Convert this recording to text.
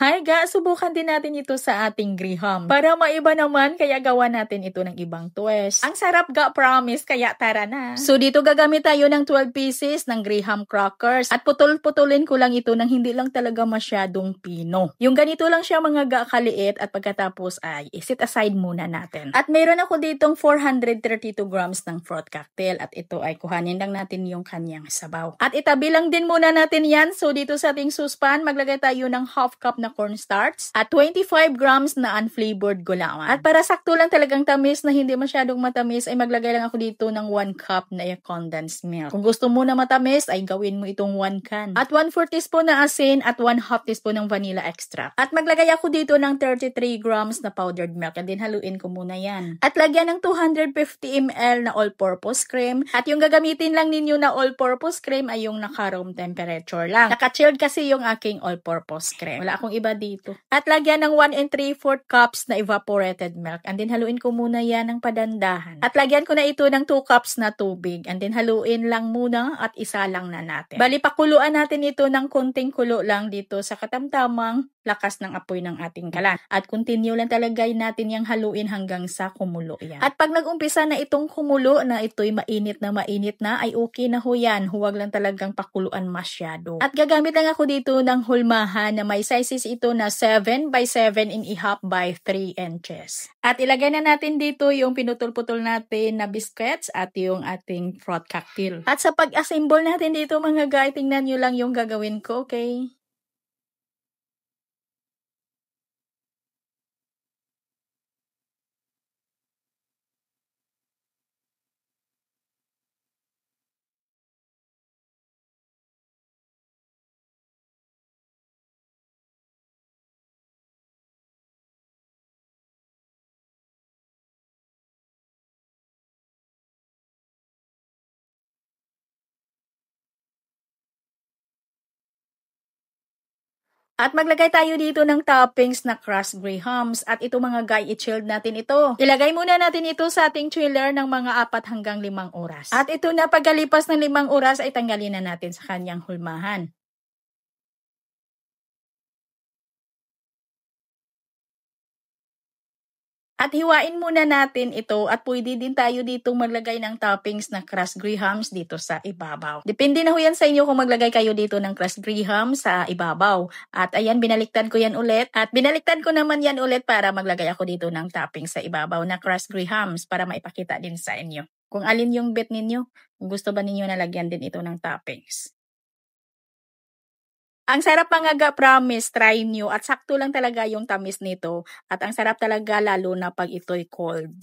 Hi ga, subukan din natin ito sa ating graham. Para maiba naman, kaya gawa natin ito ng ibang twist. Ang sarap ga, promise, kaya tara na. So dito gagamit tayo ng 12 pieces ng graham crackers. At putol-putulin ko lang ito ng hindi lang talaga masyadong pino. Yung ganito lang siya mga ga kaliit at pagkatapos ay isit aside muna natin. At meron ako ditong 432 grams ng fruit cocktail at ito ay kuhanin lang natin yung kanyang sabaw. At itabi lang din muna natin yan. So dito sa ating saucepan, maglagay tayo ng half cup na cornstarch at 25 grams na unflavored gulaman. At para sakto lang talagang tamis na hindi masyadong matamis ay maglagay lang ako dito ng 1 cup na condensed milk. Kung gusto mo na matamis ay gawin mo itong 1 can. At 1/4 teaspoon na asin at 1/2 teaspoon ng vanilla extract. At maglagay ako dito ng 33 grams na powdered milk and din haluin ko muna yan. At lagyan ng 250 ml na all-purpose cream. At yung gagamitin lang ninyo na all-purpose cream ay yung naka-room temperature lang. Naka-chilled kasi yung aking all-purpose cream. Wala akong iba dito. At lagyan ng 1 3/4 cups na evaporated milk. And then haluin ko muna yan ng padandahan. At lagyan ko na ito ng 2 cups na tubig. And then haluin lang muna at isa lang na natin. Bali, pakuluan natin ito ng konting kulo lang dito sa katamtamang lakas ng apoy ng ating kalan. At continue lang talaga natin yung haluin hanggang sa kumulo yan. At pag nag-umpisa na itong kumulo na ito'y mainit na ay okay na ho yan. Huwag lang talagang pakuluan masyado. At gagamit lang ako dito ng hulmahan na may sizes ito na 7 by 7.5 by 3 inches. At ilagay na natin dito yung pinutol-putol natin na biscuits at yung ating fruit cocktail. At sa pag-assemble natin dito mga guys, tingnan nyo lang yung gagawin ko, okay? At maglagay tayo dito ng toppings na crushed grahams. At ito mga guy, i-chilled natin ito. Ilagay muna natin ito sa ating chiller ng mga 4 hanggang 5 oras. At ito na pagkalipas ng 5 oras ay tanggalin na natin sa kanyang hulmahan. At hiwain muna natin ito at pwede din tayo dito maglagay ng toppings na crushed grahams dito sa ibabaw. Depende na ho yan sa inyo kung maglagay kayo dito ng crushed grahams sa ibabaw. At ayan, binaliktad ko yan ulit. At binaliktad ko naman yan ulit para maglagay ako dito ng toppings sa ibabaw na crushed grahams para maipakita din sa inyo. Kung alin yung bet ninyo, kung gusto ba ninyo nalagyan din ito ng toppings. Ang sarap mga ga, promise, try nyo. At sakto lang talaga yung tamis nito. At ang sarap talaga lalo na pag ito'y cold.